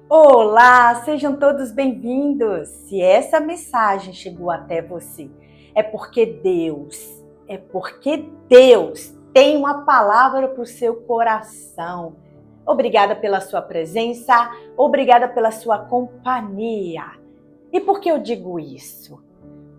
Olá, sejam todos bem-vindos. Se essa mensagem chegou até você, é porque Deus tem uma palavra para o seu coração. Obrigada pela sua presença, obrigada pela sua companhia. E por que eu digo isso?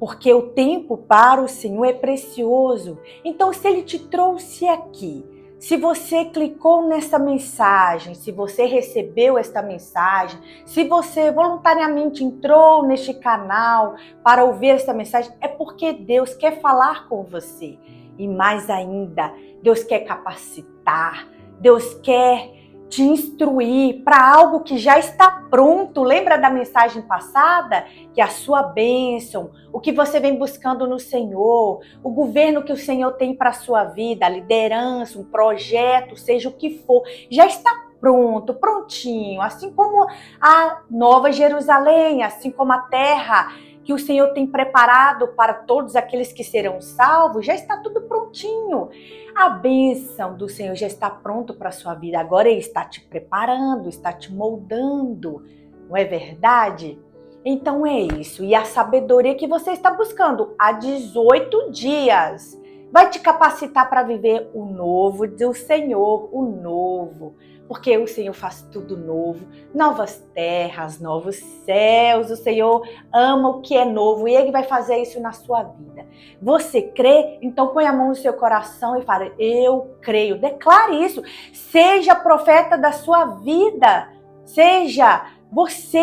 Porque o tempo para o Senhor é precioso. Então, se Ele te trouxe aqui, se você clicou nessa mensagem, se você recebeu esta mensagem, se você voluntariamente entrou neste canal para ouvir esta mensagem, é porque Deus quer falar com você. E mais ainda, Deus quer capacitar, Deus quer te instruir para algo que já está pronto. Lembra da mensagem passada? Que a sua bênção, o que você vem buscando no Senhor, o governo que o Senhor tem para a sua vida, a liderança, um projeto, seja o que for, já está pronto, prontinho, assim como a Nova Jerusalém, assim como a terra que o Senhor tem preparado para todos aqueles que serão salvos, já está tudo prontinho. A bênção do Senhor já está pronto para a sua vida, agora Ele está te preparando, está te moldando, não é verdade? Então é isso, e a sabedoria que você está buscando há 18 dias vai te capacitar para viver o novo do Senhor, o novo. Porque o Senhor faz tudo novo, novas terras, novos céus. O Senhor ama o que é novo e Ele vai fazer isso na sua vida. Você crê? Então põe a mão no seu coração e fala: eu creio. Declare isso. Seja profeta da sua vida. Seja você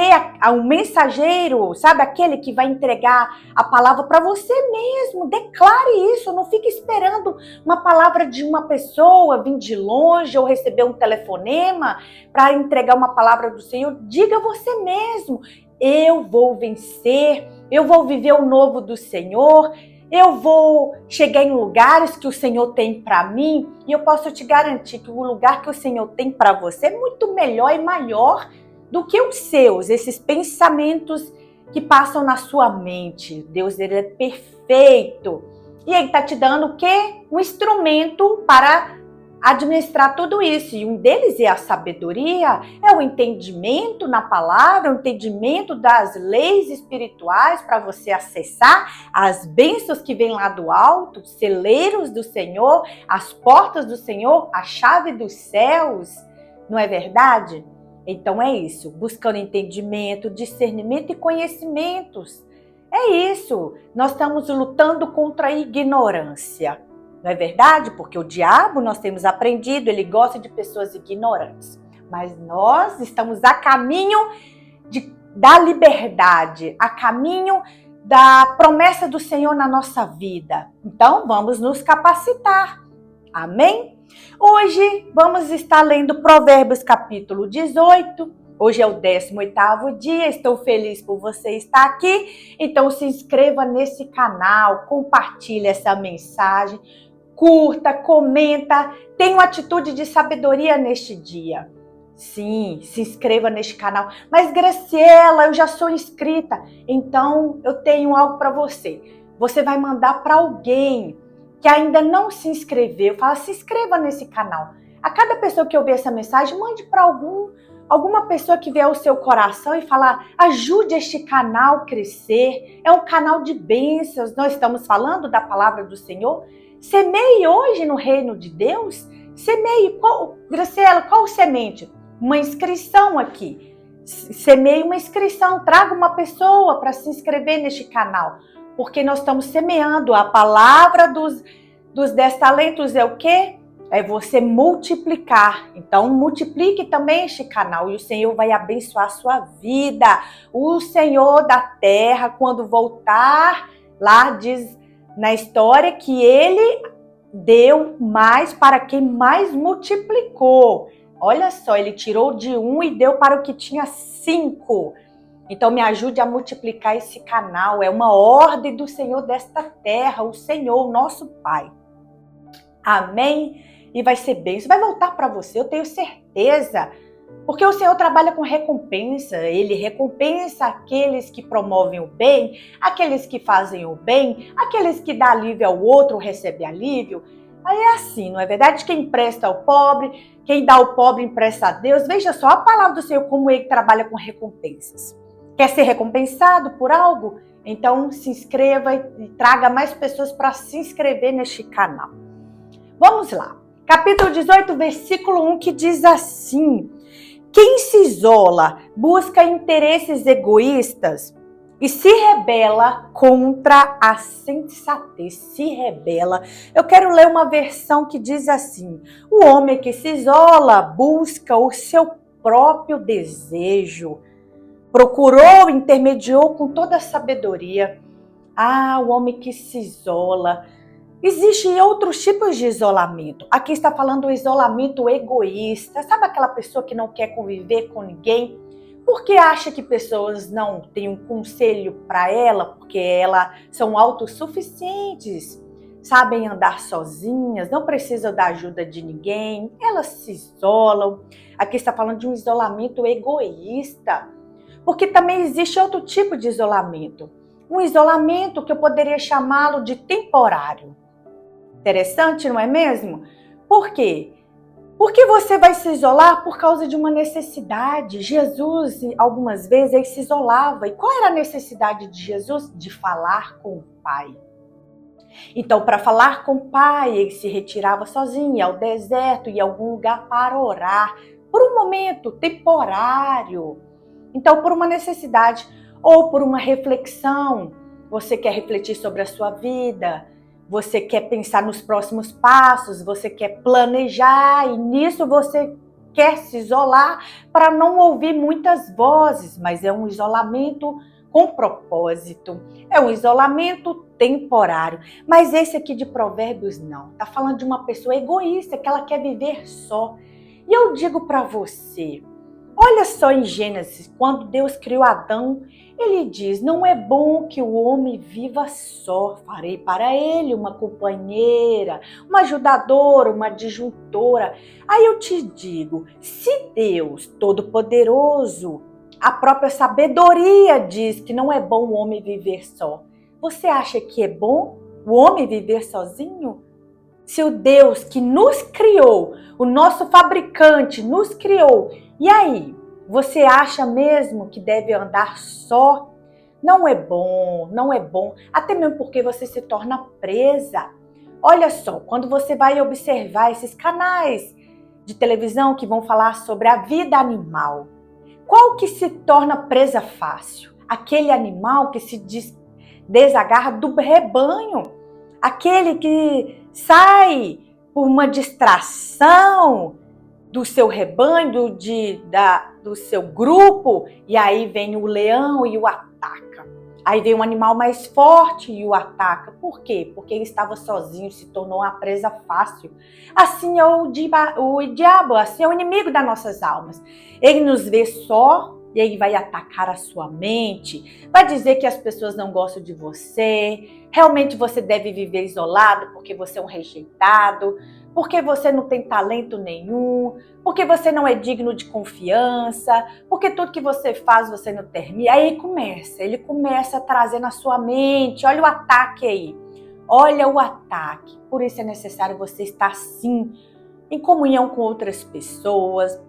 o mensageiro, sabe? Aquele que vai entregar a palavra para você mesmo. Declare isso. Não fique esperando uma palavra de uma pessoa vir de longe ou receber um telefonema para entregar uma palavra do Senhor. Diga você mesmo: eu vou vencer, eu vou viver o novo do Senhor, eu vou chegar em lugares que o Senhor tem para mim, e eu posso te garantir que o lugar que o Senhor tem para você é muito melhor e maior do que os seus, esses pensamentos que passam na sua mente. Deus, Ele é perfeito. E Ele está te dando o quê? Um instrumento para administrar tudo isso. E um deles é a sabedoria, é o entendimento na palavra, o entendimento das leis espirituais para você acessar as bênçãos que vêm lá do alto, celeiros do Senhor, as portas do Senhor, a chave dos céus. Não é verdade? Então é isso, buscando entendimento, discernimento e conhecimentos. É isso, nós estamos lutando contra a ignorância. Não é verdade? Porque o diabo, nós temos aprendido, ele gosta de pessoas ignorantes. Mas nós estamos a caminho da liberdade, a caminho da promessa do Senhor na nossa vida. Então vamos nos capacitar. Amém? Hoje vamos estar lendo Provérbios capítulo 18. Hoje é o 18º dia, estou feliz por você estar aqui. Então se inscreva nesse canal, compartilhe essa mensagem, curta, comenta, tenha uma atitude de sabedoria neste dia. Sim, se inscreva neste canal. Mas Graciela, eu já sou inscrita, então eu tenho algo para você. Você vai mandar para alguém que ainda não se inscreveu, fala: se inscreva nesse canal. A cada pessoa que ouvir essa mensagem, mande para alguma pessoa que vier ao seu coração e falar: ajude este canal a crescer. É um canal de bênçãos. Nós estamos falando da palavra do Senhor. Semeie hoje no reino de Deus. Semeie. Graciela, qual semente? Uma inscrição aqui. Semeie uma inscrição. Traga uma pessoa para se inscrever neste canal. Porque nós estamos semeando. A palavra dos 10 talentos é o quê? É você multiplicar. Então, multiplique também este canal e o Senhor vai abençoar a sua vida. O Senhor da terra, quando voltar, lá diz na história que Ele deu mais para quem mais multiplicou. Olha só, Ele tirou de 1 e deu para o que tinha 5. Então me ajude a multiplicar esse canal. É uma ordem do Senhor desta terra, o Senhor, o nosso Pai. Amém? E vai ser bênção. Vai voltar para você, eu tenho certeza. Porque o Senhor trabalha com recompensa. Ele recompensa aqueles que promovem o bem, aqueles que fazem o bem, aqueles que dão alívio ao outro, recebe alívio. Aí é assim, não é verdade? Quem empresta ao pobre, Quem dá ao pobre empresta a Deus. Veja só a palavra do Senhor, como ele trabalha com recompensas. Quer ser recompensado por algo? Então se inscreva e traga mais pessoas para se inscrever neste canal. Vamos lá. Capítulo 18, versículo 1, que diz assim: quem se isola, busca interesses egoístas e se rebela contra a sensatez. Se rebela. Eu quero ler uma versão que diz assim: o homem que se isola busca o seu próprio desejo. Procurou, intermediou com toda a sabedoria. O homem que se isola. Existem outros tipos de isolamento. Aqui está falando do isolamento egoísta. Sabe aquela pessoa que não quer conviver com ninguém? Porque acha que pessoas não têm um conselho para ela, porque elas são autossuficientes, sabem andar sozinhas, não precisam da ajuda de ninguém, elas se isolam. Aqui está falando de um isolamento egoísta. Porque também existe outro tipo de isolamento. Um isolamento que eu poderia chamá-lo de temporário. Interessante, não é mesmo? Por quê? Porque você vai se isolar por causa de uma necessidade. Jesus, algumas vezes, ele se isolava. E qual era a necessidade de Jesus? De falar com o Pai. Então, para falar com o Pai, ele se retirava sozinho, ia ao deserto, ia a algum lugar para orar. Por um momento temporário. Então, por uma necessidade ou por uma reflexão, você quer refletir sobre a sua vida, você quer pensar nos próximos passos, você quer planejar e nisso você quer se isolar para não ouvir muitas vozes, mas é um isolamento com propósito, é um isolamento temporário. Mas esse aqui de Provérbios não, está falando de uma pessoa egoísta que ela quer viver só. E eu digo para você, olha só em Gênesis, quando Deus criou Adão, ele diz: não é bom que o homem viva só, farei para ele uma companheira, uma ajudadora, uma adjuntora. Aí eu te digo, se Deus Todo-Poderoso, a própria sabedoria diz que não é bom o homem viver só, você acha que é bom o homem viver sozinho? Se o Deus que nos criou, o nosso fabricante nos criou, e aí, você acha mesmo que deve andar só? Não é bom, não é bom, até mesmo porque você se torna presa. Olha só, quando você vai observar esses canais de televisão que vão falar sobre a vida animal, qual que se torna presa fácil? Aquele animal que se desagarra do rebanho, aquele que sai por uma distração do seu rebanho, do seu grupo, e aí vem o leão e o ataca. Aí vem um animal mais forte e o ataca. Por quê? Porque ele estava sozinho, se tornou uma presa fácil. Assim é o diabo, assim é o inimigo das nossas almas. Ele nos vê só e ele vai atacar a sua mente, vai dizer que as pessoas não gostam de você, realmente você deve viver isolado porque você é um rejeitado, porque você não tem talento nenhum, porque você não é digno de confiança, porque tudo que você faz você não termina. Aí ele começa a trazer na sua mente, olha o ataque aí, olha o ataque. Por isso é necessário você estar sim em comunhão com outras pessoas,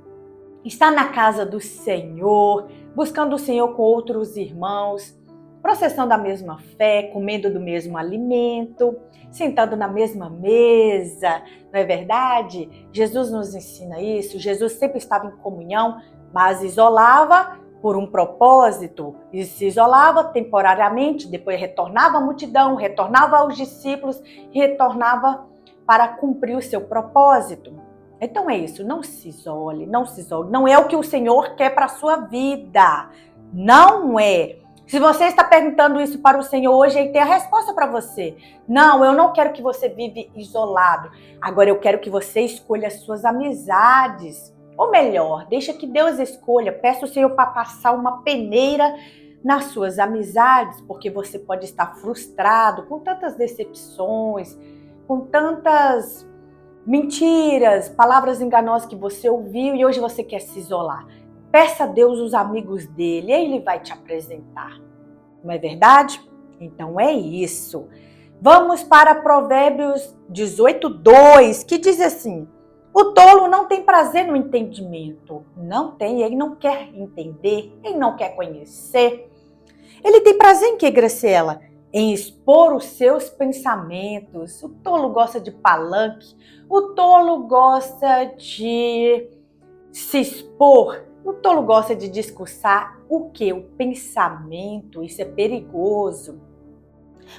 estar na casa do Senhor, buscando o Senhor com outros irmãos, processando a mesma fé, comendo do mesmo alimento, sentando na mesma mesa, não é verdade? Jesus nos ensina isso, Jesus sempre estava em comunhão, mas isolava por um propósito, e se isolava temporariamente, depois retornava à multidão, retornava aos discípulos, retornava para cumprir o seu propósito. Então é isso, não se isole, não se isole, não é o que o Senhor quer para a sua vida, não é. Se você está perguntando isso para o Senhor hoje, Ele tem a resposta para você. Não, eu não quero que você vive isolado. Agora eu quero que você escolha as suas amizades. Ou melhor, deixa que Deus escolha. Peça o Senhor para passar uma peneira nas suas amizades, porque você pode estar frustrado com tantas decepções, com tantas mentiras, palavras enganosas que você ouviu e hoje você quer se isolar. Peça a Deus os amigos dele, ele vai te apresentar. Não é verdade? Então é isso. Vamos para Provérbios 18:2, que diz assim: O tolo não tem prazer no entendimento. Não tem, ele não quer entender, ele não quer conhecer. Ele tem prazer em que, Graciela? Em expor os seus pensamentos. O tolo gosta de palanque, o tolo gosta de se expor, o tolo gosta de discursar o que? O pensamento. Isso é perigoso.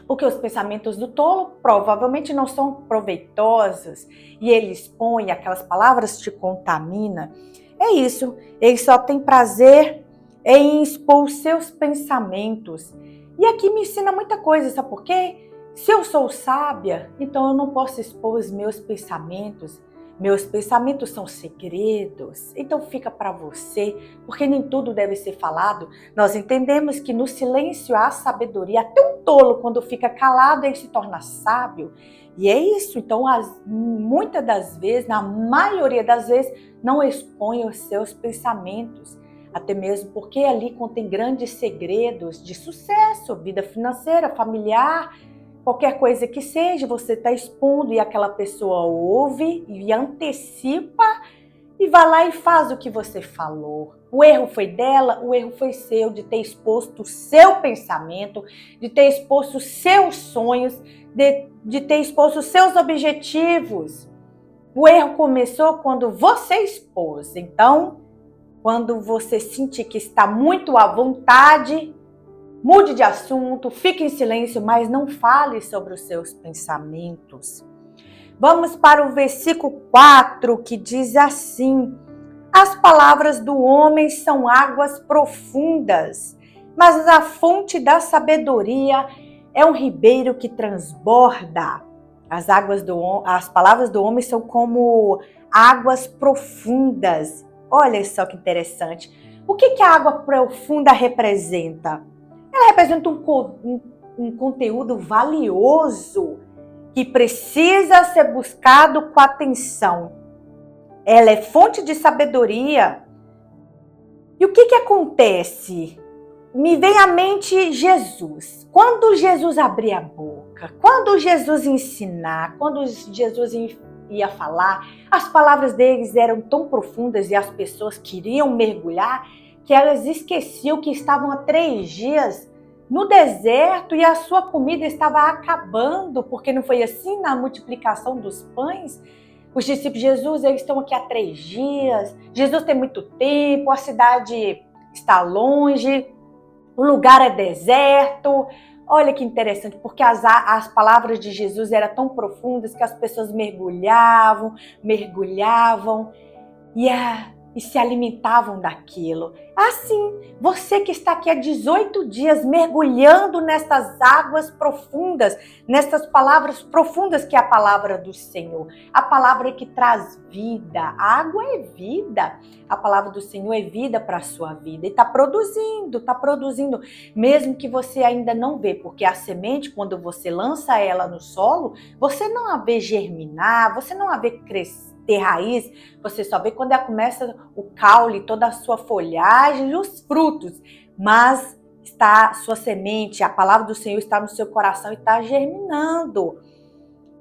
Porque os pensamentos do tolo provavelmente não são proveitosos e ele expõe, aquelas palavras te contamina. É isso, ele só tem prazer em expor os seus pensamentos. E aqui me ensina muita coisa, sabe por quê? Se eu sou sábia, então eu não posso expor os meus pensamentos. Meus pensamentos são segredos, então fica para você, porque nem tudo deve ser falado. Nós entendemos que no silêncio há sabedoria. Até um tolo, quando fica calado, ele se torna sábio. E é isso, então muitas das vezes, na maioria das vezes, não expõe os seus pensamentos. Até mesmo porque ali contém grandes segredos de sucesso, vida financeira, familiar, qualquer coisa que seja, você está expondo e aquela pessoa ouve e antecipa e vai lá e faz o que você falou. O erro foi dela, o erro foi seu, de ter exposto o seu pensamento, de ter exposto os seus sonhos, de ter exposto os seus objetivos. O erro começou quando você expôs. Então, quando você sentir que está muito à vontade, mude de assunto, fique em silêncio, mas não fale sobre os seus pensamentos. Vamos para o versículo 4, que diz assim: as palavras do homem são águas profundas, mas a fonte da sabedoria é um ribeiro que transborda. As palavras do homem são como águas profundas. Olha só que interessante. O que a água profunda representa? Ela representa um conteúdo valioso que precisa ser buscado com atenção. Ela é fonte de sabedoria. E o que acontece? Me vem à mente Jesus. Quando Jesus abria a boca, quando Jesus ensinar, quando Jesus ia falar, as palavras deles eram tão profundas e as pessoas queriam mergulhar que elas esqueciam que estavam há 3 dias no deserto e a sua comida estava acabando, porque não foi assim na multiplicação dos pães? Os discípulos de Jesus, eles estão aqui há 3 dias, Jesus tem muito tempo, a cidade está longe, o lugar é deserto. Olha que interessante, porque as palavras de Jesus eram tão profundas que as pessoas mergulhavam e se alimentavam daquilo. Assim, você que está aqui há 18 dias mergulhando nestas águas profundas, nestas palavras profundas que é a palavra do Senhor, a palavra que traz vida. A água é vida, a palavra do Senhor é vida para a sua vida e está produzindo, mesmo que você ainda não vê, porque a semente, quando você lança ela no solo, você não a vê germinar, você não a vê crescer, ter raiz, você só vê quando ela começa o caule, toda a sua folhagem e os frutos, mas está sua semente, a palavra do Senhor está no seu coração e está germinando.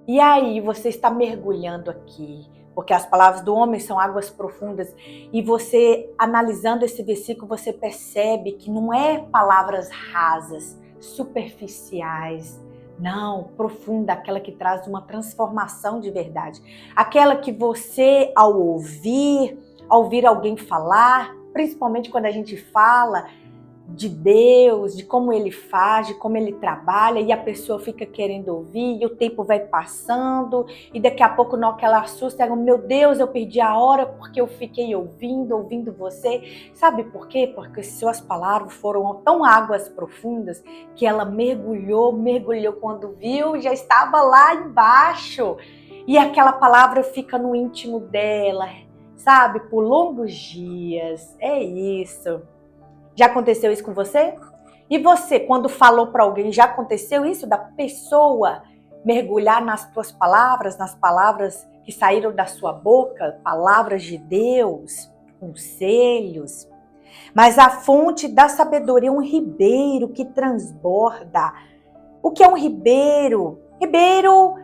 E aí você está mergulhando aqui, porque as palavras do homem são águas profundas, e você, analisando esse versículo, você percebe que não é palavras rasas, superficiais, não, profunda, aquela que traz uma transformação de verdade. Aquela que você, ao ouvir alguém falar, principalmente quando a gente fala de Deus, de como Ele faz, de como Ele trabalha, e a pessoa fica querendo ouvir, e o tempo vai passando, e daqui a pouco, na hora que ela assusta, ela, meu Deus, eu perdi a hora porque eu fiquei ouvindo você. Sabe por quê? Porque suas palavras foram tão águas profundas que ela mergulhou quando viu, já estava lá embaixo. E aquela palavra fica no íntimo dela, sabe? Por longos dias. É isso. Já aconteceu isso com você? E você, quando falou para alguém, já aconteceu isso da pessoa mergulhar nas tuas palavras, nas palavras que saíram da sua boca, palavras de Deus, conselhos? Mas a fonte da sabedoria é um ribeiro que transborda. O que é um ribeiro? Ribeiro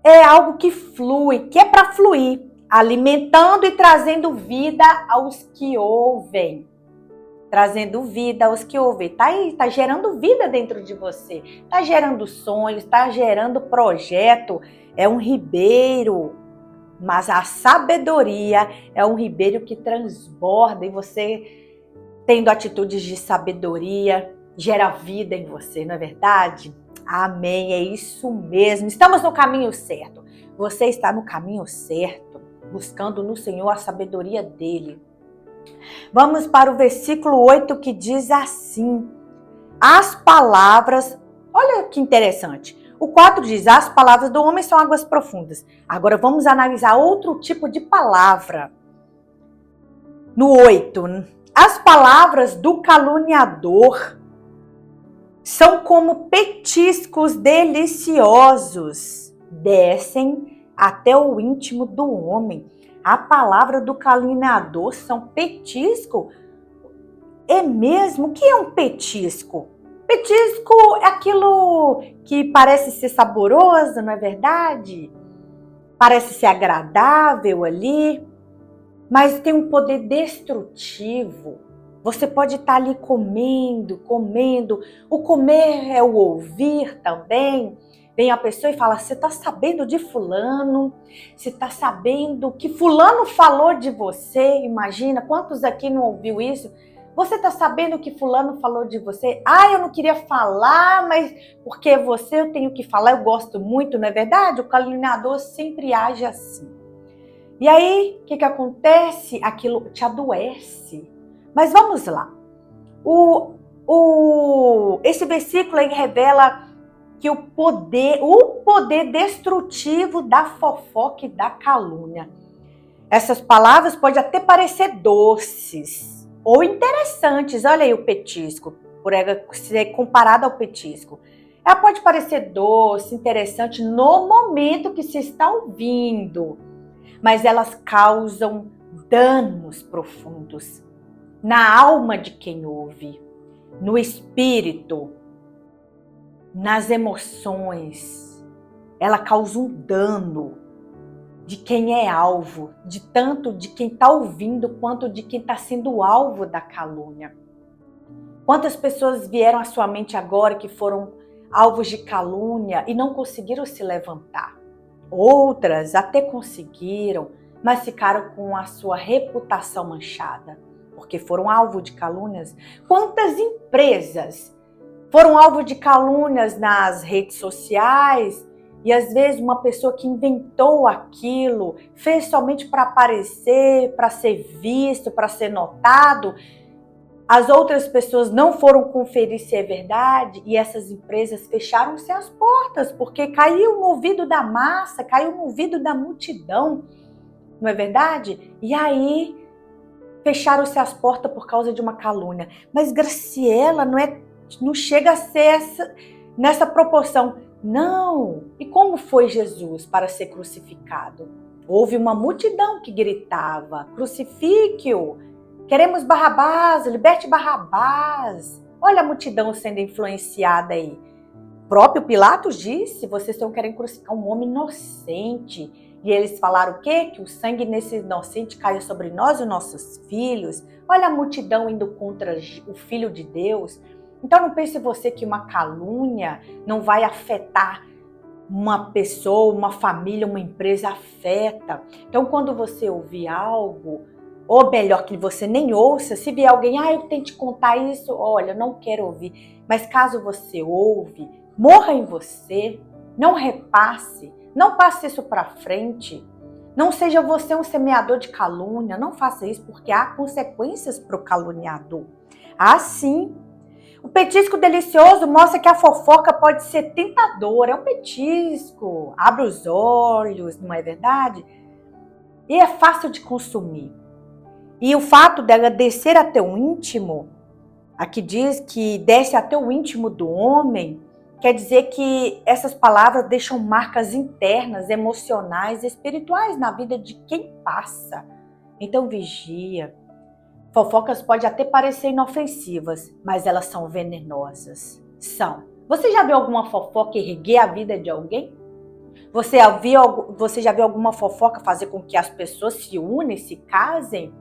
é algo que flui, que é para fluir. alimentando e trazendo vida aos que ouvem. Trazendo vida aos que ouvem. Tá aí, tá gerando vida dentro de você. Tá gerando sonhos, tá gerando projeto. É um ribeiro. Mas a sabedoria é um ribeiro que transborda e você, tendo atitudes de sabedoria, gera vida em você, não é verdade? Amém, é isso mesmo. Estamos no caminho certo. Você está no caminho certo, buscando no Senhor a sabedoria dele. Vamos para o versículo 8 que diz assim: as palavras, olha que interessante. O 4 diz: as palavras do homem são águas profundas. Agora vamos analisar outro tipo de palavra. No 8, as palavras do caluniador são como petiscos deliciosos, descem até o íntimo do homem. A palavra do caluniador são petisco. É mesmo? O que é um petisco? Petisco é aquilo que parece ser saboroso, não é verdade? Parece ser agradável ali, mas tem um poder destrutivo. Você pode estar ali comendo. O comer é o ouvir também. Vem a pessoa e fala: você está sabendo de fulano? Você está sabendo que fulano falou de você? Imagina, quantos aqui não ouviu isso? Você está sabendo que fulano falou de você? Ah, eu não queria falar, mas porque você eu tenho que falar, eu gosto muito, não é verdade? O caluniador sempre age assim. E aí, o que acontece? Aquilo te adoece. Mas vamos lá. Esse versículo aí revela que o poder destrutivo da fofoca e da calúnia. Essas palavras podem até parecer doces ou interessantes. Olha aí o petisco, por ser comparado ao petisco. Ela pode parecer doce, interessante no momento que se está ouvindo, mas elas causam danos profundos na alma de quem ouve, no espírito, nas emoções. Ela causa um dano de quem é alvo, de tanto de quem está ouvindo quanto de quem está sendo alvo da calúnia. Quantas pessoas vieram à sua mente agora que foram alvos de calúnia e não conseguiram se levantar? Outras até conseguiram, mas ficaram com a sua reputação manchada, porque foram alvo de calúnias. Quantas empresas foram alvo de calúnias nas redes sociais? E às vezes uma pessoa que inventou aquilo, fez somente para aparecer, para ser visto, para ser notado. As outras pessoas não foram conferir se é verdade e essas empresas fecharam-se as portas, porque caiu no ouvido da massa, caiu no ouvido da multidão, não é verdade? E aí fecharam-se as portas por causa de uma calúnia. Mas Graciela, não chega a ser nessa proporção. Não! E como foi Jesus para ser crucificado? Houve uma multidão que gritava: crucifique-o! Queremos Barrabás, liberte Barrabás. Olha a multidão sendo influenciada aí. O próprio Pilatos disse: vocês estão querendo crucificar um homem inocente. E eles falaram o quê? Que o sangue nesse inocente caia sobre nós e nossos filhos. Olha a multidão indo contra o Filho de Deus. Então não pense você que uma calúnia não vai afetar uma pessoa, uma família, uma empresa, afeta. Então quando você ouvir algo, ou melhor que você nem ouça, se vier alguém, eu tenho que te contar isso, olha, eu não quero ouvir. Mas caso você ouve, morra em você, não repasse, não passe isso para frente. Não seja você um semeador de calúnia, não faça isso, porque há consequências para o caluniador. Assim, o petisco delicioso mostra que a fofoca pode ser tentadora. É um petisco, abre os olhos, não é verdade? E é fácil de consumir. E o fato dela descer até o íntimo, aqui diz que desce até o íntimo do homem, quer dizer que essas palavras deixam marcas internas, emocionais, espirituais na vida de quem passa. Então vigia. Fofocas podem até parecer inofensivas, mas elas são venenosas. São. Você já viu alguma fofoca erguer a vida de alguém? Você já viu alguma fofoca fazer com que as pessoas se unem, se casem?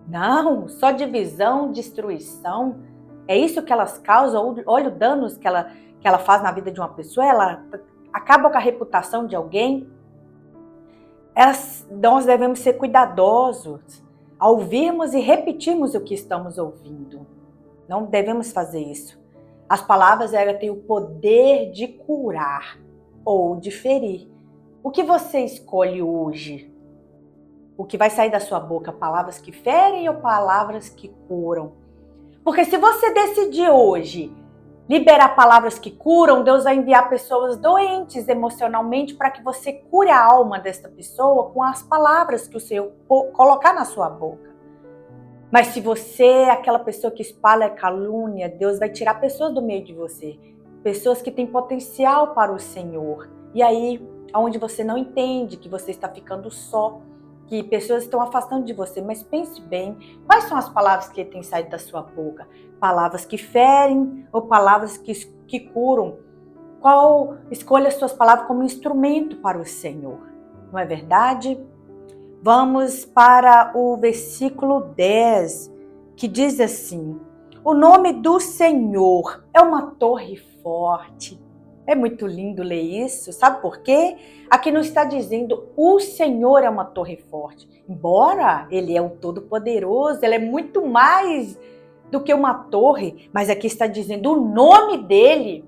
Não, só divisão, destruição. É isso que elas causam. Olha os danos que ela faz na vida de uma pessoa. Ela acaba com a reputação de alguém. Nós devemos ser cuidadosos ao ouvirmos e repetirmos o que estamos ouvindo. Não devemos fazer isso. As palavras, elas têm o poder de curar ou de ferir. O que você escolhe hoje? O que vai sair da sua boca? Palavras que ferem ou palavras que curam? Porque se você decidir hoje liberar palavras que curam, Deus vai enviar pessoas doentes emocionalmente para que você cure a alma desta pessoa com as palavras que o Senhor colocar na sua boca. Mas se você é aquela pessoa que espalha calúnia, Deus vai tirar pessoas do meio de você. Pessoas que têm potencial para o Senhor. E aí, onde você não entende que você está ficando só, que pessoas estão afastando de você, mas pense bem, quais são as palavras que têm saído da sua boca? Palavras que ferem ou palavras que curam? Escolha as suas palavras como instrumento para o Senhor, não é verdade? Vamos para o versículo 10, que diz assim: o nome do Senhor é uma torre forte. É muito lindo ler isso, sabe por quê? Aqui não está dizendo o Senhor é uma torre forte. Embora Ele é o Todo-Poderoso, Ele é muito mais do que uma torre, mas aqui está dizendo o nome dEle.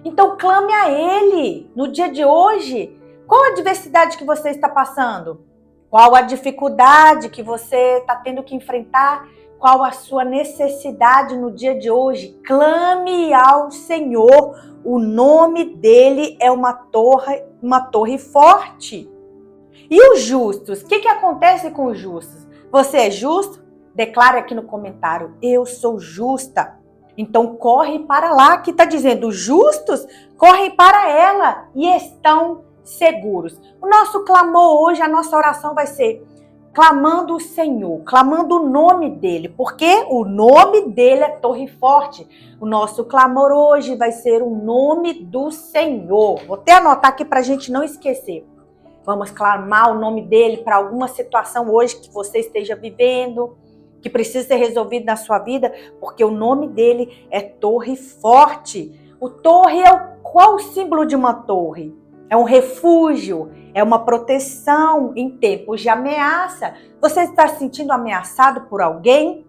Então clame a Ele no dia de hoje. Qual a adversidade que você está passando? Qual a dificuldade que você está tendo que enfrentar? Qual a sua necessidade no dia de hoje? Clame ao Senhor. O nome dele é uma torre forte. E os justos? O que acontece com os justos? Você é justo? Declare aqui no comentário: eu sou justa. Então corre para lá, que está dizendo: os justos correm para ela e estão seguros. O nosso clamor hoje, a nossa oração vai ser clamando o Senhor, clamando o nome dele, porque o nome dele é torre forte. O nosso clamor hoje vai ser o nome do Senhor. Vou até anotar aqui para a gente não esquecer. Vamos clamar o nome dele para alguma situação hoje que você esteja vivendo, que precisa ser resolvido na sua vida, porque o nome dele é torre forte. O torre qual o símbolo de uma torre? É um refúgio, é uma proteção em tempos de ameaça. Você está se sentindo ameaçado por alguém?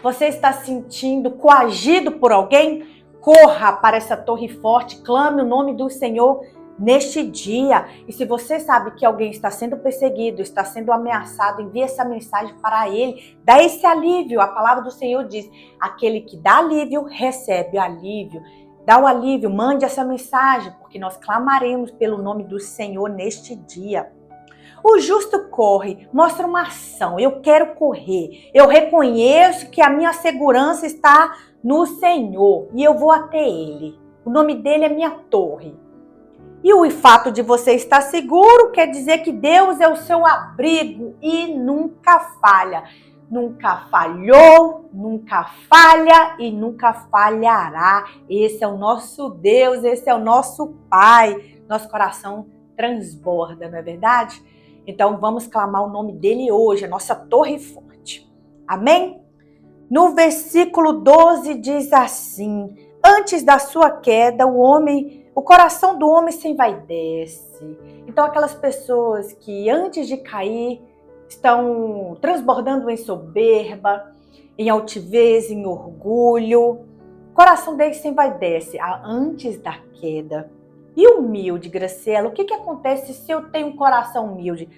Você está se sentindo coagido por alguém? Corra para essa torre forte, clame o nome do Senhor neste dia. E se você sabe que alguém está sendo perseguido, está sendo ameaçado, envie essa mensagem para ele. Dá esse alívio. A palavra do Senhor diz: aquele que dá alívio, recebe alívio. Dá o alívio, mande essa mensagem, porque nós clamaremos pelo nome do Senhor neste dia. O justo corre, mostra uma ação. Eu quero correr. Eu reconheço que a minha segurança está no Senhor e eu vou até Ele. O nome dele é minha torre. E o fato de você estar seguro quer dizer que Deus é o seu abrigo e nunca falha. Nunca falhou, nunca falha e nunca falhará. Esse é o nosso Deus, esse é o nosso Pai. Nosso coração transborda, não é verdade? Então vamos clamar o nome dele hoje, a nossa torre forte. Amém? No versículo 12 diz assim: antes da sua queda, o coração do homem se envaidece. Então aquelas pessoas que antes de cair estão transbordando em soberba, em altivez, em orgulho. O coração deles se envaidece antes da queda. E humilde, Graciela, o que acontece se eu tenho um coração humilde?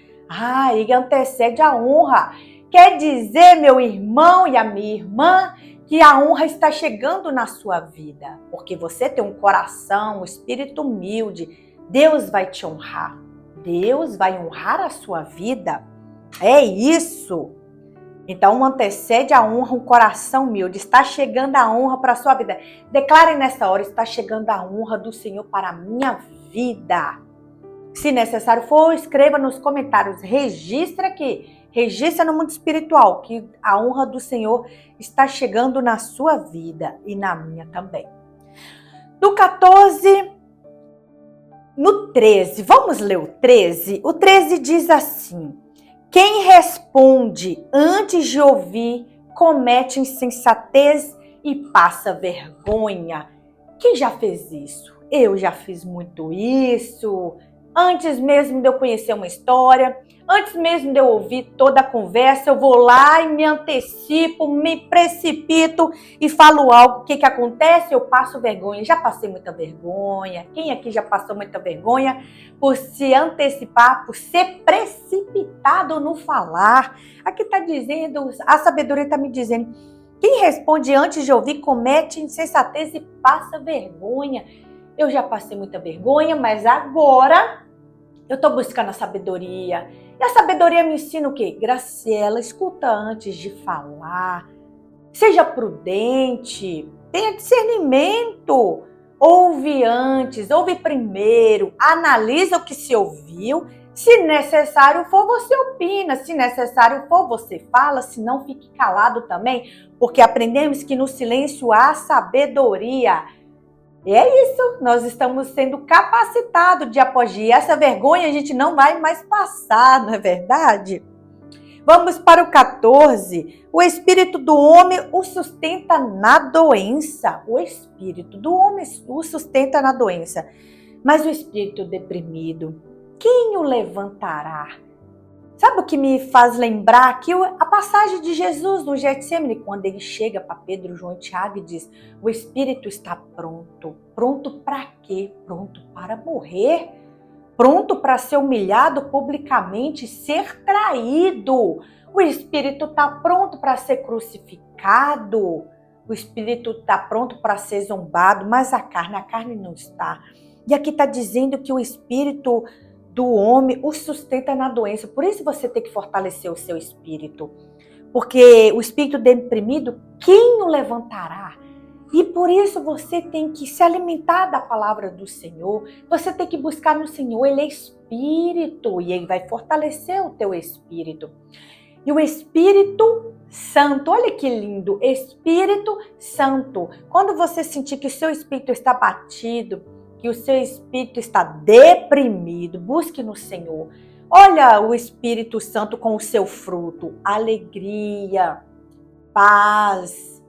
Ele antecede a honra. Quer dizer, meu irmão e a minha irmã, que a honra está chegando na sua vida. Porque você tem um coração, um espírito humilde. Deus vai te honrar. Deus vai honrar a sua vida. É isso. Então antecede a honra um coração humilde. Está chegando a honra para a sua vida. Declare nessa hora: está chegando a honra do Senhor para a minha vida. Se necessário for, escreva nos comentários. Registra aqui. Registra no mundo espiritual que a honra do Senhor está chegando na sua vida e na minha também. No 14, No 13, vamos ler o 13? O 13 diz assim: quem responde antes de ouvir comete insensatez e passa vergonha. Quem já fez isso? Eu já fiz muito isso. Antes mesmo de eu conhecer uma história, antes mesmo de eu ouvir toda a conversa, eu vou lá e me antecipo, me precipito e falo algo. O que acontece? Eu passo vergonha. Já passei muita vergonha. Quem aqui já passou muita vergonha por se antecipar, por ser precipitado no falar? Aqui está dizendo, a sabedoria está me dizendo, quem responde antes de ouvir comete insensatez e passa vergonha. Eu já passei muita vergonha, mas agora eu estou buscando a sabedoria. E a sabedoria me ensina o quê? Graciela, escuta antes de falar. Seja prudente. Tenha discernimento. Ouve antes, ouve primeiro. Analisa o que se ouviu. Se necessário for, você opina. Se necessário for, você fala. Se não, fique calado também. Porque aprendemos que no silêncio há sabedoria. E é isso, nós estamos sendo capacitados de apogir. Essa vergonha a gente não vai mais passar, não é verdade? Vamos para o 14. O espírito do homem o sustenta na doença. O espírito do homem o sustenta na doença. Mas o espírito deprimido, quem o levantará? Sabe o que me faz lembrar aqui? A passagem de Jesus no Getsemane, quando ele chega para Pedro, João e Tiago e diz: o Espírito está pronto. Pronto para quê? Pronto para morrer. Pronto para ser humilhado publicamente, ser traído. O Espírito está pronto para ser crucificado. O Espírito está pronto para ser zombado, mas a carne não está. E aqui está dizendo que o Espírito do homem o sustenta na doença. Por isso você tem que fortalecer o seu espírito. Porque o espírito deprimido, quem o levantará? E por isso você tem que se alimentar da palavra do Senhor. Você tem que buscar no Senhor. Ele é espírito e ele vai fortalecer o teu espírito. E o Espírito Santo, olha que lindo, Espírito Santo. Quando você sentir que o seu espírito está batido, que o seu espírito está deprimido, busque no Senhor. Olha o Espírito Santo com o seu fruto: alegria, paz,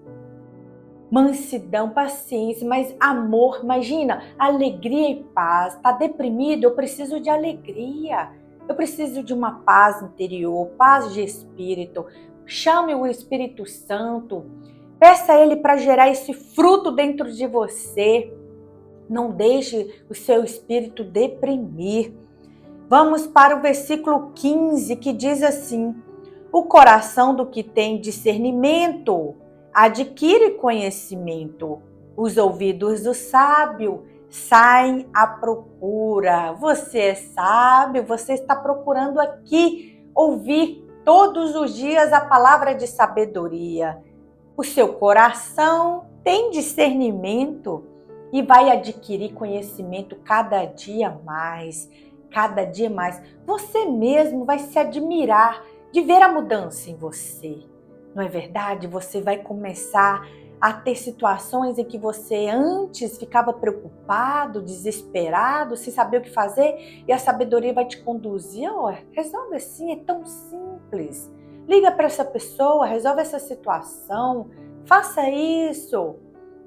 mansidão, paciência, mas amor. Imagina, alegria e paz. Está deprimido? Eu preciso de alegria. Eu preciso de uma paz interior, paz de espírito. Chame o Espírito Santo. Peça a Ele para gerar esse fruto dentro de você. Não deixe o seu espírito deprimir. Vamos para o versículo 15, que diz assim: o coração do que tem discernimento adquire conhecimento. Os ouvidos do sábio saem à procura. Você é sábio, você está procurando aqui ouvir todos os dias a palavra de sabedoria. O seu coração tem discernimento e vai adquirir conhecimento cada dia mais, cada dia mais. Você mesmo vai se admirar de ver a mudança em você. Não é verdade? Você vai começar a ter situações em que você antes ficava preocupado, desesperado, sem saber o que fazer, e a sabedoria vai te conduzir. Resolve assim, é tão simples. Liga para essa pessoa, resolve essa situação, faça isso.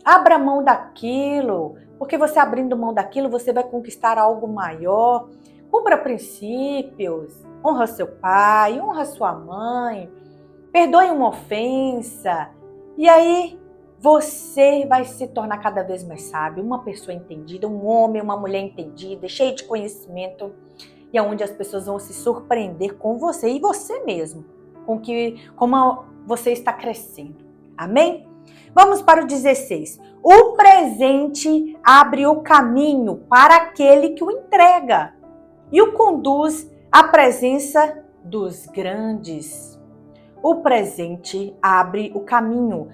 Abra mão daquilo, porque você abrindo mão daquilo, você vai conquistar algo maior. Cumpra princípios, honra seu pai, honra sua mãe, perdoe uma ofensa. E aí você vai se tornar cada vez mais sábio, uma pessoa entendida, um homem, uma mulher entendida, cheio de conhecimento. E é onde as pessoas vão se surpreender com você e você mesmo, como você está crescendo. Amém? Vamos para o 16. O presente abre o caminho para aquele que o entrega e o conduz à presença dos grandes. O presente abre o caminho.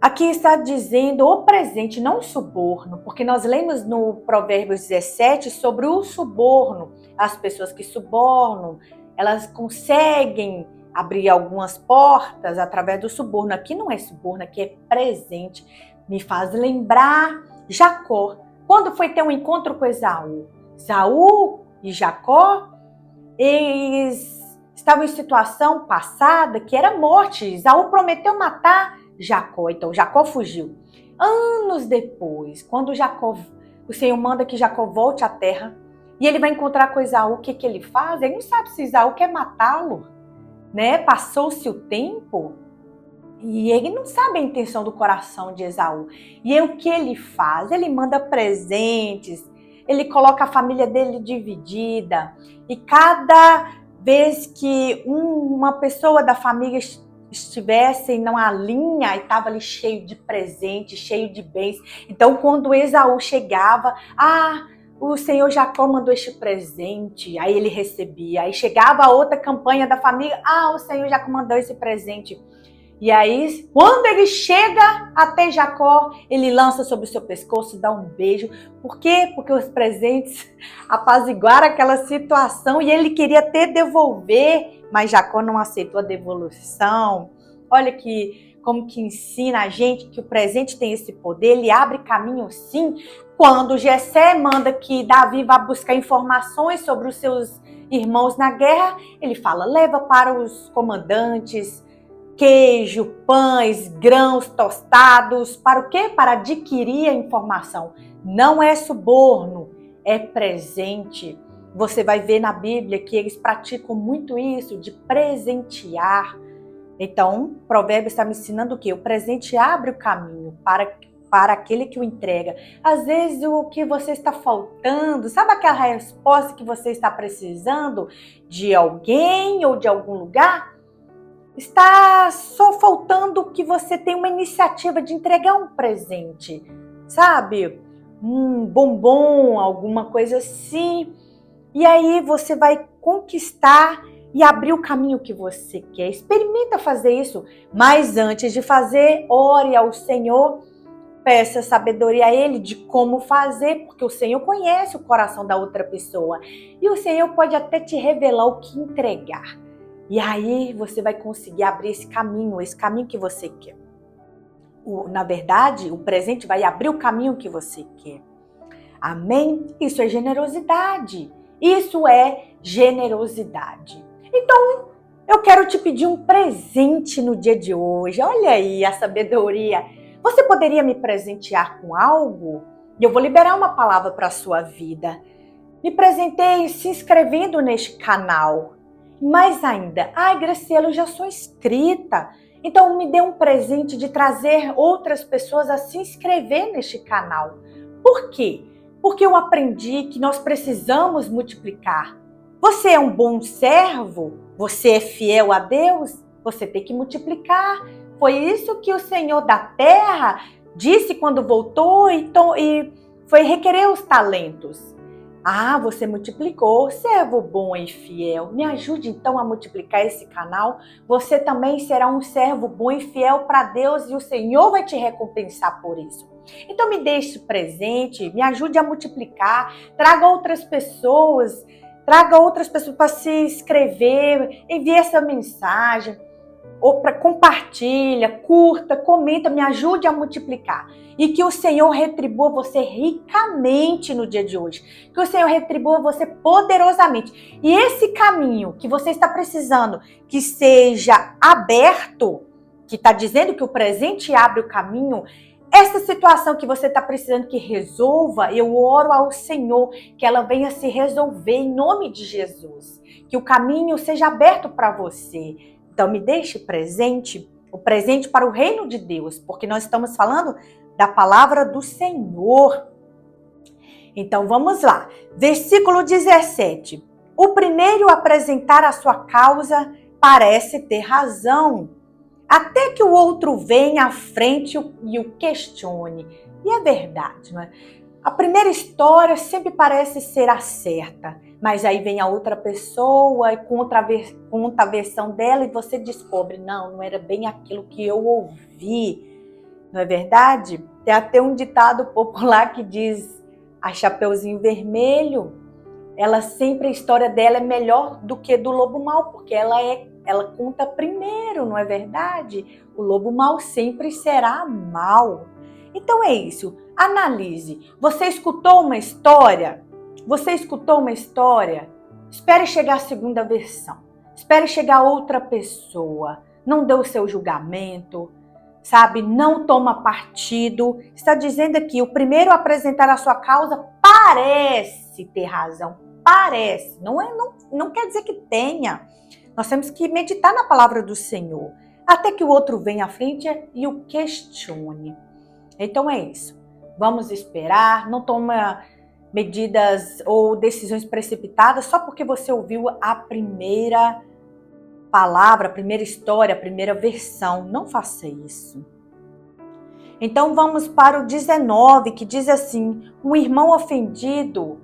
Aqui está dizendo o presente, não o suborno, porque nós lemos no Provérbios 17 sobre o suborno. As pessoas que subornam, elas conseguem abrir algumas portas através do suborno. Aqui não é suborno, aqui é presente. Me faz lembrar Jacó, quando foi ter um encontro com Esaú. Esaú e Jacó, eles estavam em situação passada que era morte. Esaú prometeu matar Jacó, então Jacó fugiu. Anos depois, quando o Senhor manda que Jacó volte à terra e ele vai encontrar com Esaú, o que ele faz? Ele não sabe se Esaú quer matá-lo, né? Passou-se o tempo e ele não sabe a intenção do coração de Esaú. E aí, o que ele faz? Ele manda presentes, ele coloca a família dele dividida e cada vez que uma pessoa da família estivesse numa linha e estava ali cheio de presentes, cheio de bens. Então, quando Esaú chegava, o Senhor Jacó mandou este presente, aí ele recebia. Aí chegava a outra campanha da família, o Senhor Jacó mandou esse presente. E aí, quando ele chega até Jacó, ele lança sobre o seu pescoço, dá um beijo. Por quê? Porque os presentes apaziguaram aquela situação e ele queria até devolver, mas Jacó não aceitou a devolução. Olha como que ensina a gente que o presente tem esse poder, ele abre caminho sim. Quando Jessé manda que Davi vá buscar informações sobre os seus irmãos na guerra, ele fala, leva para os comandantes queijo, pães, grãos tostados. Para o quê? Para adquirir a informação. Não é suborno, é presente. Você vai ver na Bíblia que eles praticam muito isso, de presentear. Então, Provérbios está me ensinando o quê? O presente abre o caminho para aquele que o entrega. Às vezes o que você está faltando, sabe aquela resposta que você está precisando de alguém ou de algum lugar? Está só faltando que você tenha uma iniciativa de entregar um presente, sabe? Um bombom, alguma coisa assim. E aí você vai conquistar e abrir o caminho que você quer. Experimenta fazer isso, mas antes de fazer, ore ao Senhor, peça sabedoria a Ele de como fazer, porque o Senhor conhece o coração da outra pessoa. E o Senhor pode até te revelar o que entregar. E aí você vai conseguir abrir esse caminho que você quer. Na verdade, o presente vai abrir o caminho que você quer. Amém? Isso é generosidade. Isso é generosidade. Então, eu quero te pedir um presente no dia de hoje. Olha aí a sabedoria. Você poderia me presentear com algo? E eu vou liberar uma palavra para a sua vida. Me presenteie se inscrevendo neste canal. Mais ainda, Graciela, eu já sou inscrita, então me dê um presente de trazer outras pessoas a se inscrever neste canal. Por quê? Porque eu aprendi que nós precisamos multiplicar. Você é um bom servo? Você é fiel a Deus? Você tem que multiplicar. Foi isso que o Senhor da terra disse quando voltou e foi requerer os talentos. Você multiplicou, servo bom e fiel. Me ajude então a multiplicar esse canal. Você também será um servo bom e fiel para Deus e o Senhor vai te recompensar por isso. Então me deixe presente, me ajude a multiplicar, traga outras pessoas para se inscrever, envie essa mensagem. Ou compartilha, curta, comenta, me ajude a multiplicar. E que o Senhor retribua você ricamente no dia de hoje. Que o Senhor retribua você poderosamente. E esse caminho que você está precisando que seja aberto, que está dizendo que o presente abre o caminho, essa situação que você está precisando que resolva, eu oro ao Senhor que ela venha se resolver em nome de Jesus. Que o caminho seja aberto para você. Então, me deixe presente, o presente para o reino de Deus, porque nós estamos falando da palavra do Senhor. Então, vamos lá. Versículo 17. O primeiro a apresentar a sua causa parece ter razão, até que o outro venha à frente e o questione. E é verdade, não é? A primeira história sempre parece ser a certa, mas aí vem a outra pessoa e conta a versão dela e você descobre, não era bem aquilo que eu ouvi. Não é verdade? Tem até um ditado popular que diz, a Chapeuzinho Vermelho, a história dela é melhor do que do lobo mau, porque ela conta primeiro, não é verdade? O lobo mau sempre será mau. Então é isso, analise. Você escutou uma história? Você escutou uma história? Espere chegar a segunda versão. Espere chegar outra pessoa. Não dê o seu julgamento, sabe? Não toma partido. Está dizendo aqui, o primeiro a apresentar a sua causa parece ter razão. Parece. Não quer dizer que tenha. Nós temos que meditar na palavra do Senhor. Até que o outro venha à frente e o questione. Então é isso. Vamos esperar. Não toma medidas ou decisões precipitadas só porque você ouviu a primeira palavra, a primeira história, a primeira versão. Não faça isso. Então vamos para o 19, que diz assim: um irmão ofendido,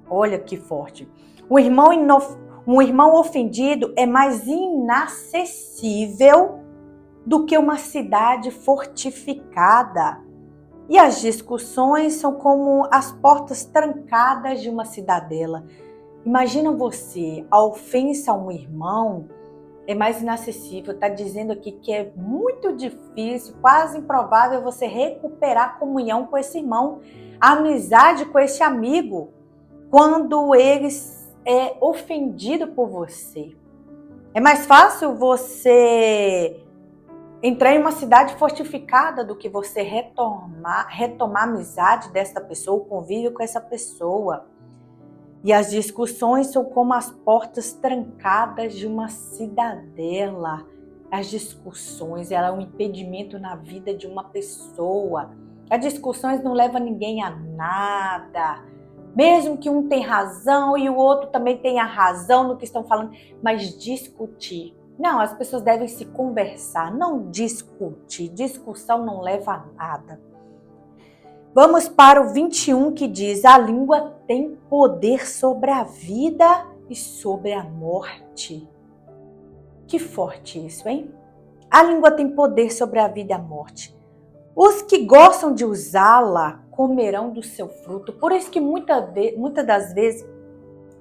olha que forte, um irmão ofendido é mais inacessível do que uma cidade fortificada. E as discussões são como as portas trancadas de uma cidadela. Imagina você, a ofensa a um irmão é mais inacessível. Está dizendo aqui que é muito difícil, quase improvável você recuperar a comunhão com esse irmão, a amizade com esse amigo, quando ele é ofendido por você. É mais fácil você entrar em uma cidade fortificada do que você retomar a amizade dessa pessoa, o convívio com essa pessoa. E as discussões são como as portas trancadas de uma cidadela. As discussões, ela é um impedimento na vida de uma pessoa. As discussões não levam ninguém a nada. Mesmo que um tenha razão e o outro também tenha razão no que estão falando, mas discutir. Não, as pessoas devem se conversar, não discutir. Discussão não leva a nada. Vamos para o 21, que diz: a língua tem poder sobre a vida e sobre a morte. Que forte isso, hein? A língua tem poder sobre a vida e a morte. Os que gostam de usá-la comerão do seu fruto. Por isso que muitas das vezes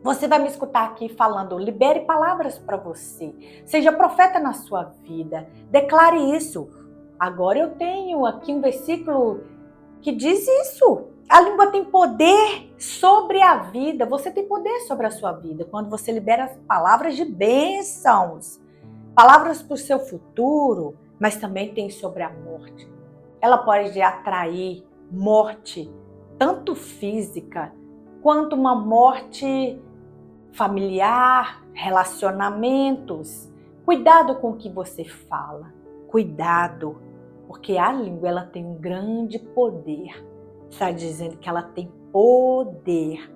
você vai me escutar aqui falando: libere palavras para você. Seja profeta na sua vida. Declare isso. Agora eu tenho aqui um versículo que diz isso. A língua tem poder sobre a vida. Você tem poder sobre a sua vida quando você libera as palavras de bênçãos. Palavras para o seu futuro, mas também tem sobre a morte. Ela pode atrair morte, tanto física, quanto uma morte familiar, relacionamentos. Cuidado com o que você fala. Cuidado, porque a língua ela tem um grande poder. Está dizendo que ela tem poder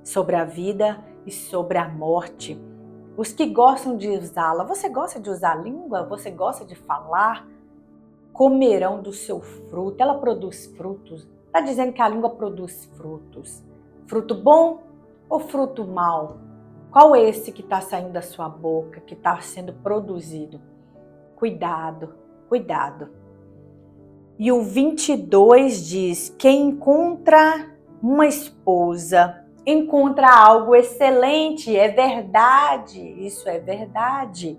sobre a vida e sobre a morte. Os que gostam de usá-la, você gosta de usar a língua? Você gosta de falar? Comerão do seu fruto. Ela produz frutos. Está dizendo que a língua produz frutos. Fruto bom ou fruto mau? Qual é esse que está saindo da sua boca, que está sendo produzido? Cuidado, cuidado. E o 22 diz: quem encontra uma esposa encontra algo excelente. É verdade, isso é verdade.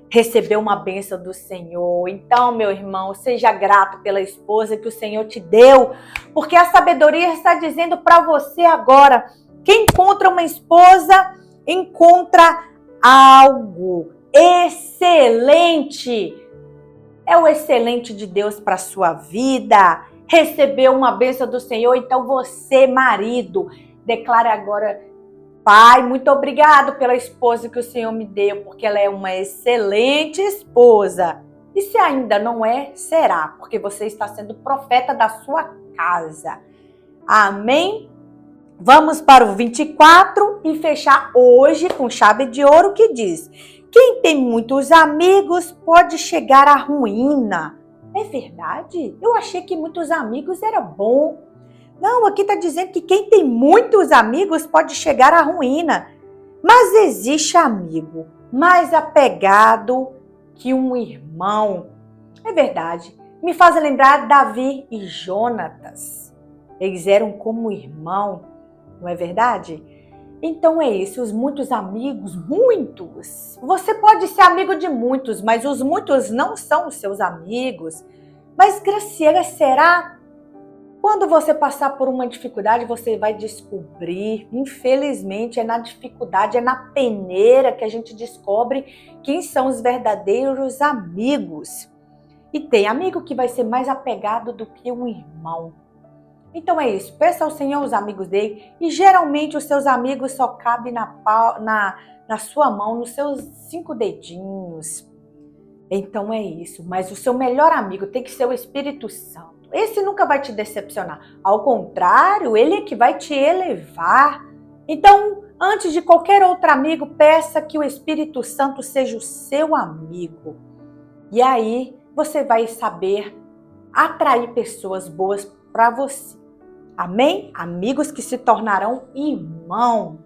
Recebeu uma bênção do Senhor. Então, meu irmão, seja grato pela esposa que o Senhor te deu, porque a sabedoria está dizendo para você agora: quem encontra uma esposa encontra algo excelente. É o excelente de Deus para a sua vida. Recebeu uma bênção do Senhor, então você, marido, declare agora: Pai, muito obrigado pela esposa que o Senhor me deu, porque ela é uma excelente esposa. E se ainda não é, será, porque você está sendo profeta da sua casa. Amém? Vamos para o 24 e fechar hoje com chave de ouro, que diz: quem tem muitos amigos pode chegar à ruína. É verdade? Eu achei que muitos amigos era bom. Não, aqui está dizendo que quem tem muitos amigos pode chegar à ruína. Mas existe amigo mais apegado que um irmão. É verdade. Me faz lembrar Davi e Jonatas. Eles eram como irmão, não é verdade? Então é isso, os muitos amigos, muitos. Você pode ser amigo de muitos, mas os muitos não são os seus amigos. Mas, Graciela, será? Quando você passar por uma dificuldade, você vai descobrir, infelizmente, é na dificuldade, é na peneira que a gente descobre quem são os verdadeiros amigos. E tem amigo que vai ser mais apegado do que um irmão. Então é isso, peça ao Senhor os amigos dele, e geralmente os seus amigos só cabem na sua mão, nos seus 5 dedinhos. Então é isso, mas o seu melhor amigo tem que ser o Espírito Santo. Esse nunca vai te decepcionar. Ao contrário, ele é que vai te elevar. Então, antes de qualquer outro amigo, peça que o Espírito Santo seja o seu amigo. E aí você vai saber atrair pessoas boas para você. Amém? Amigos que se tornarão irmão.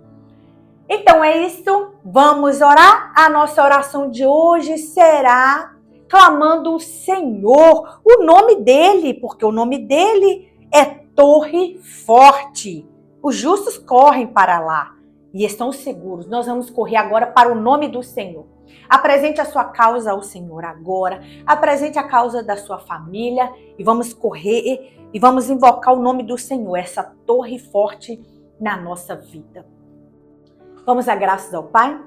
Então é isso. Vamos orar? A nossa oração de hoje será clamando o Senhor, o nome dele, porque o nome dele é Torre Forte. Os justos correm para lá e estão seguros. Nós vamos correr agora para o nome do Senhor. Apresente a sua causa ao Senhor agora. Apresente a causa da sua família e vamos correr e vamos invocar o nome do Senhor, essa torre forte na nossa vida. Vamos dar graças ao Pai?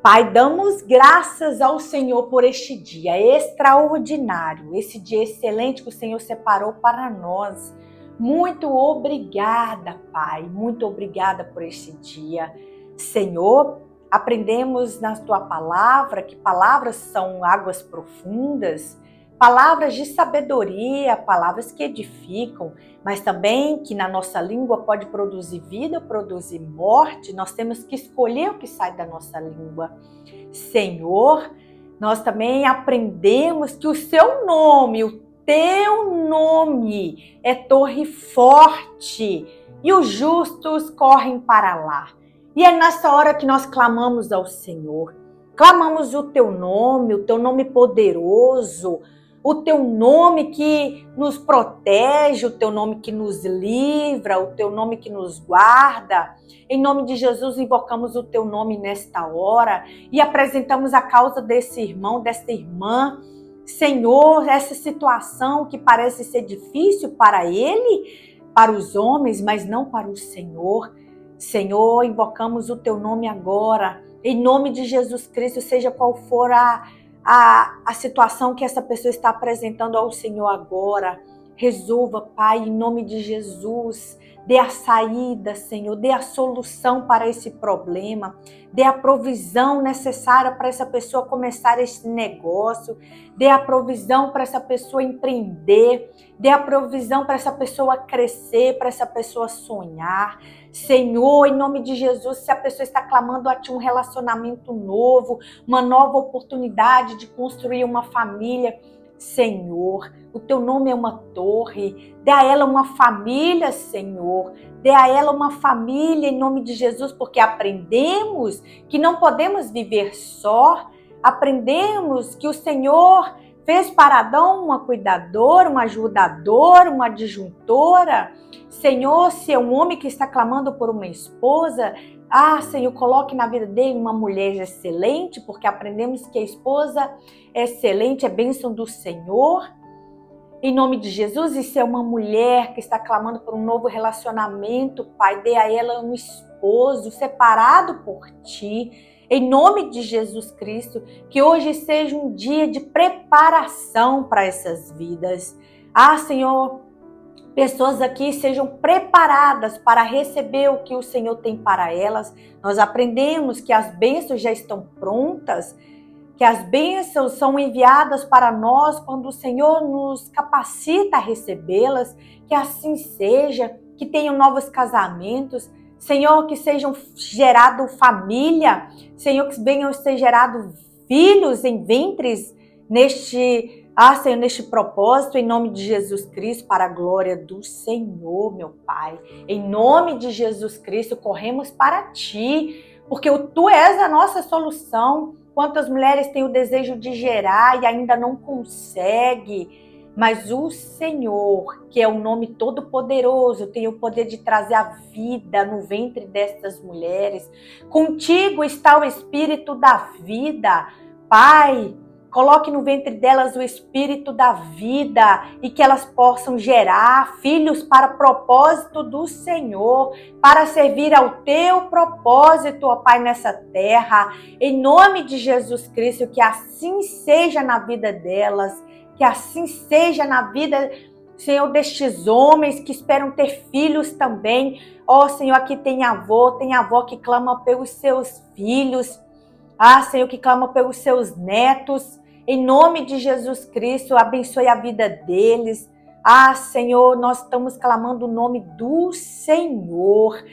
Pai, damos graças ao Senhor por este dia extraordinário, esse dia excelente que o Senhor separou para nós. Muito obrigada, Pai, muito obrigada por este dia. Senhor, aprendemos na Tua palavra que palavras são águas profundas, palavras de sabedoria, palavras que edificam, mas também que na nossa língua pode produzir vida, produzir morte. Nós temos que escolher o que sai da nossa língua. Senhor, nós também aprendemos que o seu nome, o teu nome é torre forte e os justos correm para lá. E é nessa hora que nós clamamos ao Senhor. Clamamos o teu nome poderoso, o teu nome que nos protege, o teu nome que nos livra, o teu nome que nos guarda. Em nome de Jesus, invocamos o teu nome nesta hora e apresentamos a causa desse irmão, desta irmã. Senhor, essa situação que parece ser difícil para ele, para os homens, mas não para o Senhor. Senhor, invocamos o teu nome agora. Em nome de Jesus Cristo, seja qual for a situação que essa pessoa está apresentando ao Senhor agora, resolva, Pai, em nome de Jesus. Dê a saída, Senhor, dê a solução para esse problema, dê a provisão necessária para essa pessoa começar esse negócio, dê a provisão para essa pessoa empreender, dê a provisão para essa pessoa crescer, para essa pessoa sonhar. Senhor, em nome de Jesus, se a pessoa está clamando a Ti um relacionamento novo, uma nova oportunidade de construir uma família, Senhor, o teu nome é uma torre, dê a ela uma família, Senhor, dê a ela uma família em nome de Jesus, porque aprendemos que não podemos viver só, aprendemos que o Senhor fez para Adão uma cuidadora, uma ajudadora, uma adjuntora. Senhor, se é um homem que está clamando por uma esposa, Senhor, coloque na vida dele uma mulher excelente, porque aprendemos que a esposa é excelente, é bênção do Senhor. Em nome de Jesus, e se é uma mulher que está clamando por um novo relacionamento, Pai, dê a ela um esposo separado por Ti. Em nome de Jesus Cristo, que hoje seja um dia de preparação para essas vidas. Senhor, pessoas aqui sejam preparadas para receber o que o Senhor tem para elas. Nós aprendemos que as bênçãos já estão prontas, que as bênçãos são enviadas para nós quando o Senhor nos capacita a recebê-las. Que assim seja, que tenham novos casamentos, Senhor, que sejam gerado família, Senhor, que venham ser gerados filhos em ventres Senhor, neste propósito, em nome de Jesus Cristo, para a glória do Senhor, meu Pai. Em nome de Jesus Cristo, corremos para Ti, porque Tu és a nossa solução. Quantas mulheres têm o desejo de gerar e ainda não consegue, mas o Senhor, que é o nome todo-poderoso, tem o poder de trazer a vida no ventre destas mulheres. Contigo está o Espírito da vida. Pai, Coloque no ventre delas o espírito da vida e que elas possam gerar filhos para o propósito do Senhor, para servir ao teu propósito, ó Pai, nessa terra. Em nome de Jesus Cristo, que assim seja na vida delas, que assim seja na vida, Senhor, destes homens que esperam ter filhos também. Ó Senhor, aqui tem avó que clama pelos seus filhos. Senhor, que clama pelos seus netos. Em nome de Jesus Cristo, abençoe a vida deles. Senhor, nós estamos clamando o nome do Senhor.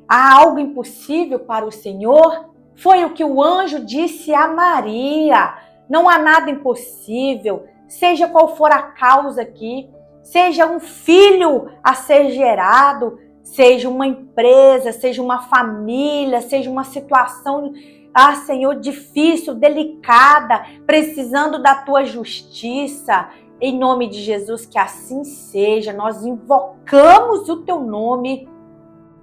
Há algo impossível para o Senhor? Foi o que o anjo disse a Maria. Não há nada impossível, seja qual for a causa aqui, seja um filho a ser gerado, seja uma empresa, seja uma família, seja uma situação, Senhor, difícil, delicada, precisando da tua justiça. Em nome de Jesus, que assim seja. Nós invocamos o teu nome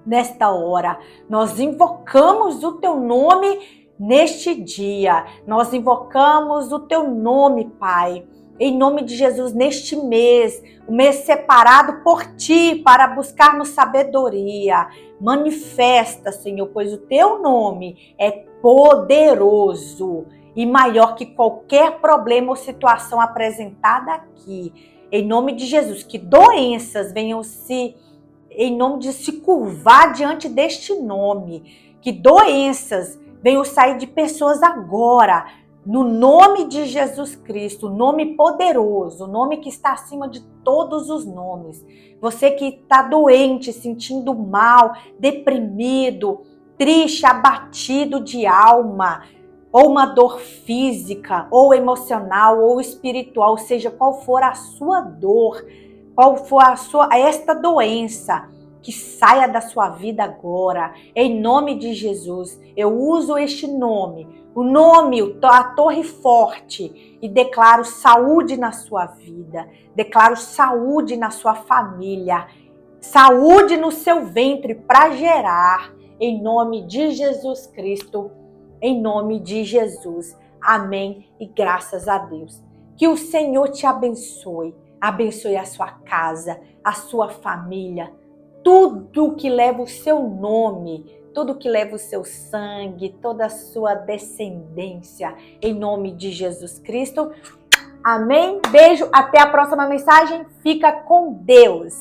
nesta hora. Nós invocamos o teu nome neste dia. Nós invocamos o teu nome, Pai. Em nome de Jesus, neste mês, o mês separado por ti para buscarmos sabedoria. Manifesta, Senhor, pois o teu nome é poderoso e maior que qualquer problema ou situação apresentada aqui. Em nome de Jesus, que doenças venham em nome de se curvar diante deste nome, que doenças venham sair de pessoas agora, no nome de Jesus Cristo, nome poderoso, nome que está acima de todos os nomes. Você que está doente, sentindo mal, deprimido, triste, abatido de alma, ou uma dor física, ou emocional, ou espiritual, seja qual for a sua dor, qual for esta doença, que saia da sua vida agora, em nome de Jesus. Eu uso este nome, o nome, a torre forte, e declaro saúde na sua vida, declaro saúde na sua família, saúde no seu ventre para gerar, em nome de Jesus Cristo, em nome de Jesus. Amém e graças a Deus. Que o Senhor te abençoe, abençoe a sua casa, a sua família, tudo que leva o seu nome, tudo que leva o seu sangue, toda a sua descendência, em nome de Jesus Cristo. Amém? Beijo, até a próxima mensagem. Fica com Deus.